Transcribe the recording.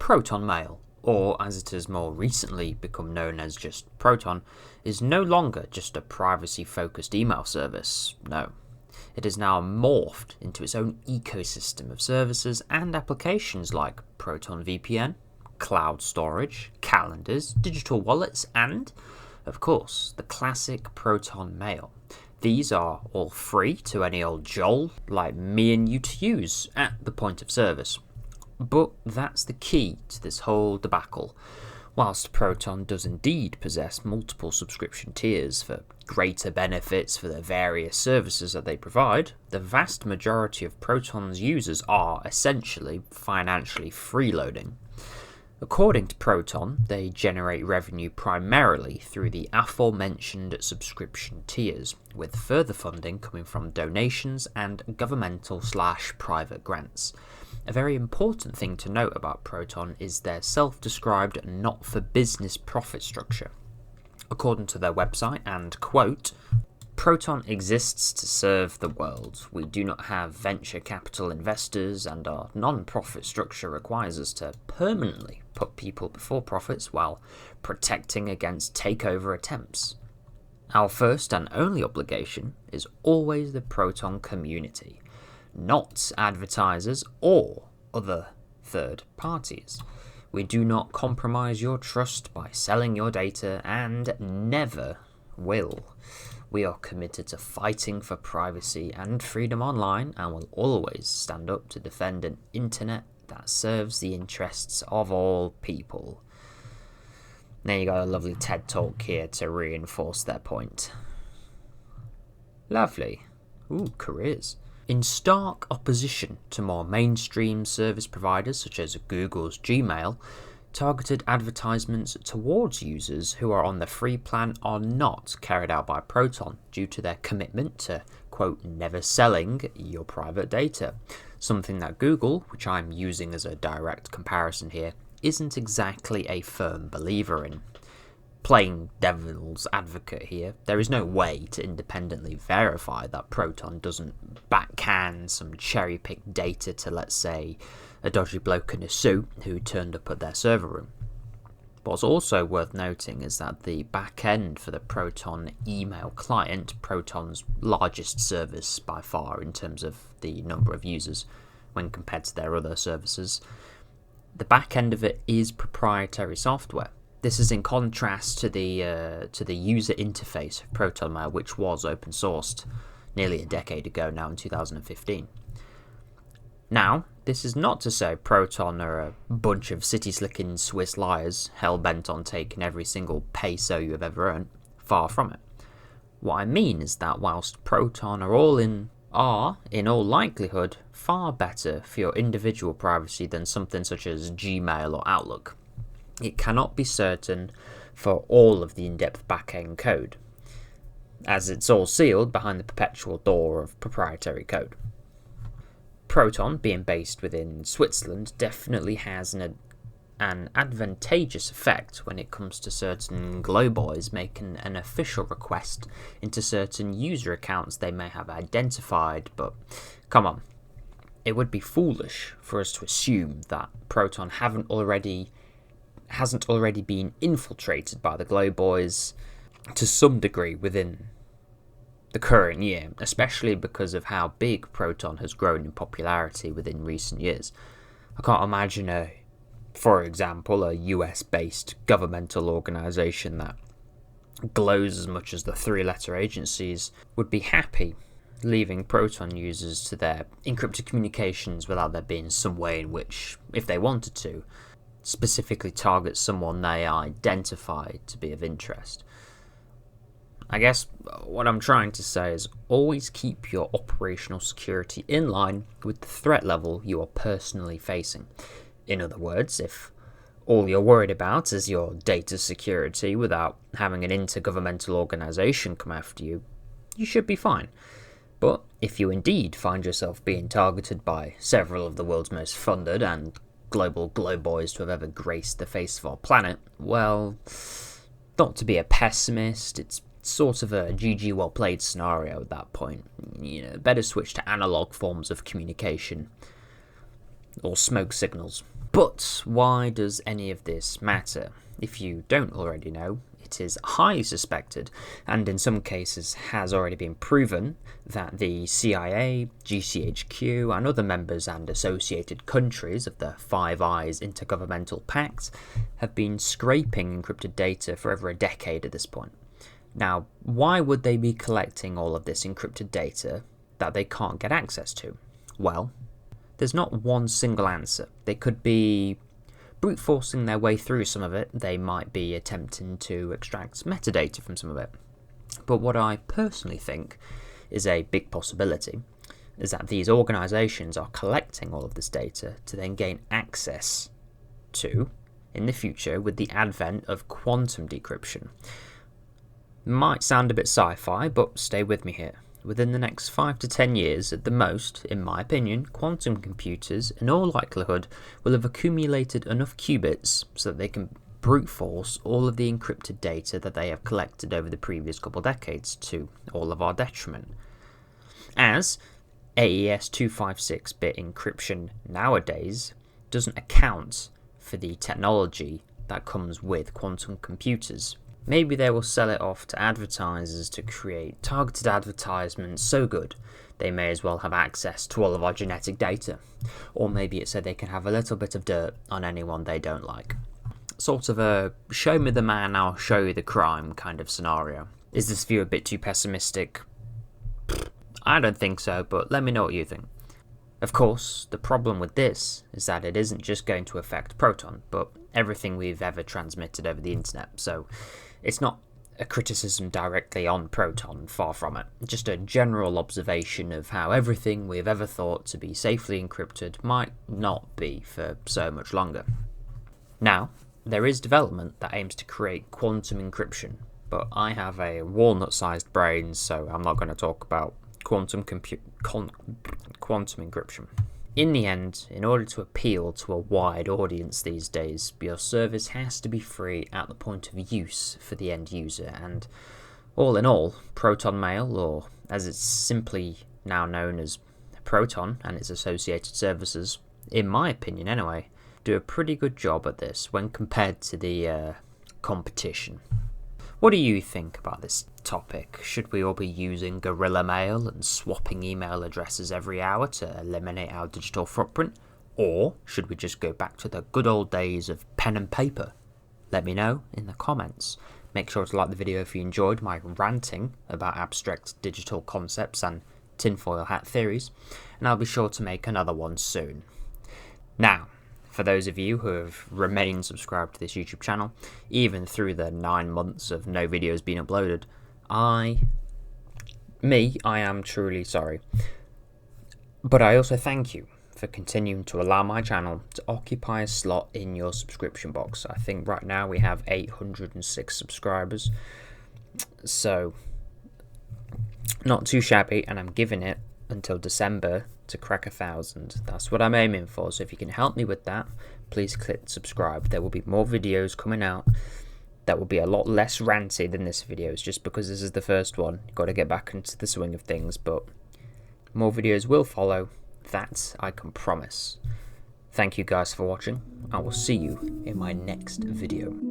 Protonmail, or as it has more recently become known as just Proton, is no longer just a privacy-focused email service. No. It has now morphed into its own ecosystem of services and applications like Proton VPN, cloud storage, calendars, digital wallets, and, of course, the classic Proton Mail. These are all free to any old Joel like me and you to use at the point of service. But that's the key to this whole debacle. Whilst Proton does indeed possess multiple subscription tiers for greater benefits for the various services that they provide, the vast majority of Proton's users are essentially financially freeloading. According to Proton, they generate revenue primarily through the aforementioned subscription tiers, with further funding coming from donations and governmental/private grants. A very important thing to note about Proton is their self-described not-for-business profit structure. According to their website, and quote, "Proton exists to serve the world. We do not have venture capital investors, and our non-profit structure requires us to permanently put people before profits while protecting against takeover attempts. Our first and only obligation is always the Proton community, not advertisers or other third parties. We do not compromise your trust by selling your data and never will. We are committed to fighting for privacy and freedom online and will always stand up to defend an internet that serves the interests of all people." Now you got a lovely TED talk here to reinforce their point. Lovely. Ooh, careers. In stark opposition to more mainstream service providers such as Google's Gmail, targeted advertisements towards users who are on the free plan are not carried out by Proton due to their commitment to, quote, never selling your private data, something that Google, which I'm using as a direct comparison here, isn't exactly a firm believer in. Playing devil's advocate here, there is no way to independently verify that Proton doesn't backhand some cherry-picked data to, let's say, a dodgy bloke in a suit who turned up at their server room. What's also worth noting is that the back end for the Proton email client, Proton's largest service by far in terms of the number of users when compared to their other services, the back end of it is proprietary software. This is in contrast to the user interface of Protonmail, which was open sourced nearly a decade ago now in 2015. Now, this is not to say Proton are a bunch of city-slicking Swiss liars hell-bent on taking every single peso you have ever earned. Far from it. What I mean is that whilst Proton are in all likelihood far better for your individual privacy than something such as Gmail or Outlook, it cannot be certain for all of the in-depth back-end code, as it's all sealed behind the perpetual door of proprietary code. Proton, being based within Switzerland, definitely has an advantageous effect when it comes to certain glowboys making an official request into certain user accounts they may have identified, but come on, it would be foolish for us to assume that Proton hasn't already been infiltrated by the glowboys to some degree within the current year, especially because of how big Proton has grown in popularity within recent years. I can't imagine for example, a US-based governmental organisation that glows as much as the three-letter agencies would be happy leaving Proton users to their encrypted communications without there being some way in which, if they wanted to, specifically target someone they identified to be of interest. I guess what I'm trying to say is always keep your operational security in line with the threat level you are personally facing. In other words, if all you're worried about is your data security without having an intergovernmental organisation come after you, you should be fine. But if you indeed find yourself being targeted by several of the world's most funded and global glowboys to have ever graced the face of our planet, well, not to be a pessimist, it's sort of a GG well played scenario at that point. Better switch to analog forms of communication or smoke signals. But why does any of this matter? If you don't already know, it is highly suspected, and in some cases has already been proven, that the CIA, GCHQ, and other members and associated countries of the Five Eyes Intergovernmental Pact have been scraping encrypted data for over a decade at this point. Now, why would they be collecting all of this encrypted data that they can't get access to? Well, there's not one single answer. They could be brute forcing their way through some of it. They might be attempting to extract metadata from some of it. But what I personally think is a big possibility is that these organisations are collecting all of this data to then gain access to in the future with the advent of quantum decryption. Might sound a bit sci-fi, but stay with me here. Within the next 5 to 10 years at the most, in my opinion, quantum computers in all likelihood will have accumulated enough qubits so that they can brute force all of the encrypted data that they have collected over the previous couple decades to all of our detriment. As AES 256-bit encryption nowadays doesn't account for the technology that comes with quantum computers. Maybe they will sell it off to advertisers to create targeted advertisements so good they may as well have access to all of our genetic data. Or maybe it's so they can have a little bit of dirt on anyone they don't like. Sort of a show me the man, I'll show you the crime kind of scenario. Is this view a bit too pessimistic? I don't think so, but let me know what you think. Of course, the problem with this is that it isn't just going to affect Proton, but everything we've ever transmitted over the internet, so it's not a criticism directly on Proton, far from it. Just a general observation of how everything we've ever thought to be safely encrypted might not be for so much longer. Now, there is development that aims to create quantum encryption, but I have a walnut-sized brain, so I'm not going to talk about quantum encryption. In the end, in order to appeal to a wide audience these days, your service has to be free at the point of use for the end user, and all in all, Protonmail, or as it's simply now known as Proton and its associated services, in my opinion anyway, do a pretty good job at this when compared to the competition. What do you think about this topic? Should we all be using Gorilla Mail and swapping email addresses every hour to eliminate our digital footprint? Or should we just go back to the good old days of pen and paper? Let me know in the comments. Make sure to like the video if you enjoyed my ranting about abstract digital concepts and tinfoil hat theories, and I'll be sure to make another one soon. Now, for those of you who have remained subscribed to this YouTube channel, even through the 9 months of no videos being uploaded, I am truly sorry. But I also thank you for continuing to allow my channel to occupy a slot in your subscription box. I think right now we have 806 subscribers, so not too shabby, and I'm giving it until December to crack 1,000. That's what I'm aiming for, so if you can help me with that, please click subscribe. There will be more videos coming out that will be a lot less ranty than this video. It's just because this is the first one. You've got to get back into the swing of things, but more videos will follow. That I can promise. Thank you guys for watching. I will see you in my next video.